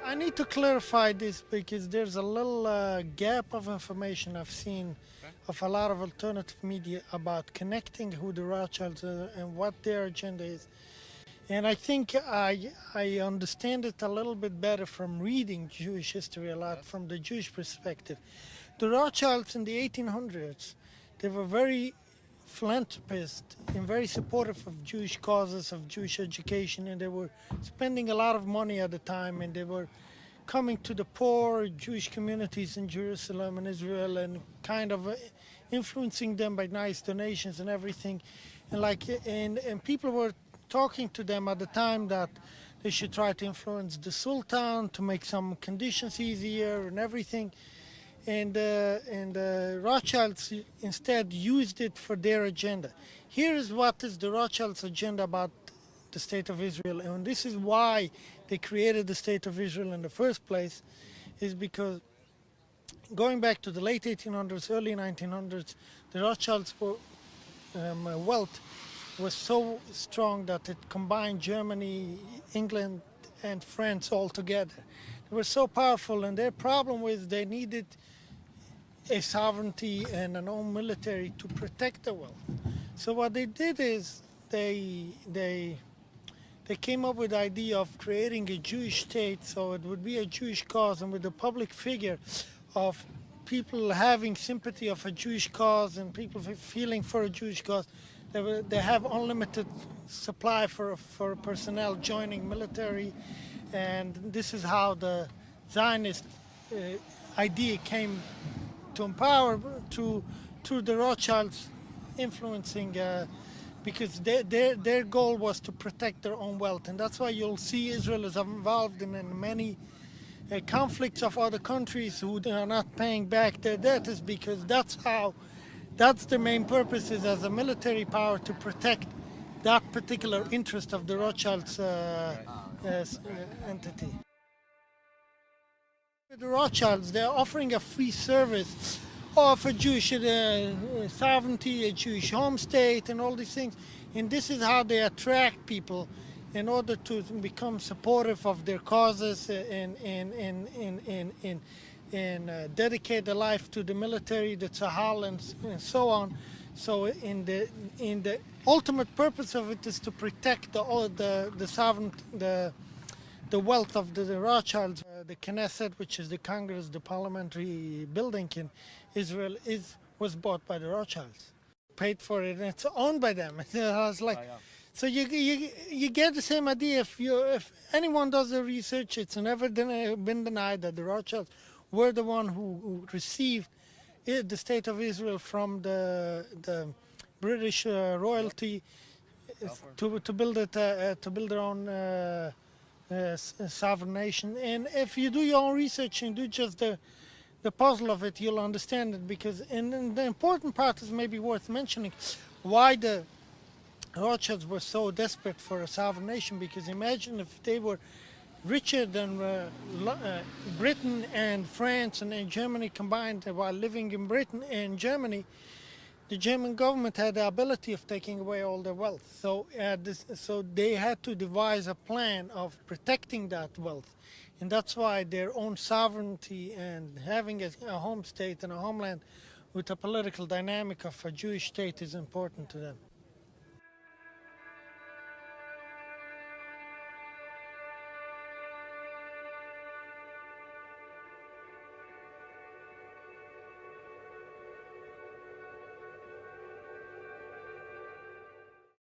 I need to clarify this because there's a little gap of information I've seen of a lot of alternative media about connecting who the Rothschilds are and what their agenda is. And I think I understand it a little bit better from reading Jewish history a lot from the Jewish perspective. The Rothschilds in the 1800s, they were very philanthropist and very supportive of Jewish causes, of Jewish education, and they were spending a lot of money at the time, and they were coming to the poor Jewish communities in Jerusalem and Israel and kind of influencing them by nice donations and everything. And people were talking to them at the time that they should try to influence the Sultan to make some conditions easier and everything. And Rothschilds instead used it for their agenda. Here is what is the Rothschilds' agenda about the State of Israel, and this is why they created the State of Israel in the first place, is because going back to the late 1800s, early 1900s, the Rothschilds' wealth was so strong that it combined Germany, England, and France all together. They were so powerful, and their problem was they needed a sovereignty and an own military to protect the wealth. So what they did is they came up with the idea of creating a Jewish state, so it would be a Jewish cause, and with the public figure of people having sympathy of a Jewish cause and people feeling for a Jewish cause. They have unlimited supply for personnel joining military, and this is how the Zionist idea came to empower through the Rothschilds influencing, because their goal was to protect their own wealth, and that's why you'll see Israel is involved in many conflicts of other countries who are not paying back their debt, is because that's the main purpose, is as a military power to protect that particular interest of the Rothschilds entity. The Rothschilds, they're offering a free service of a Jewish sovereignty, a Jewish home state, and all these things. And this is how they attract people in order to become supportive of their causes and dedicate their life to the military, the Tzahal, and so on. So in the ultimate purpose of it is to protect the wealth of the Rothschilds. The Knesset, which is the Congress, the parliamentary building in Israel, was bought by the Rothschilds, paid for it, and it's owned by them. It's like, so you get the same idea. If anyone does the research, it's never been denied that the Rothschilds were the one who received the State of Israel from the British royalty to build their own sovereign nation. And if you do your own research and do just the puzzle of it, you'll understand it. Because and the important part is maybe worth mentioning why the Rothschilds were so desperate for a sovereign nation. Because imagine if they were richer than Britain and France and Germany combined while living in Britain and Germany. The German government had the ability of taking away all their wealth. So they had to devise a plan of protecting that wealth. And that's why their own sovereignty and having a home state and a homeland with a political dynamic of a Jewish state is important to them.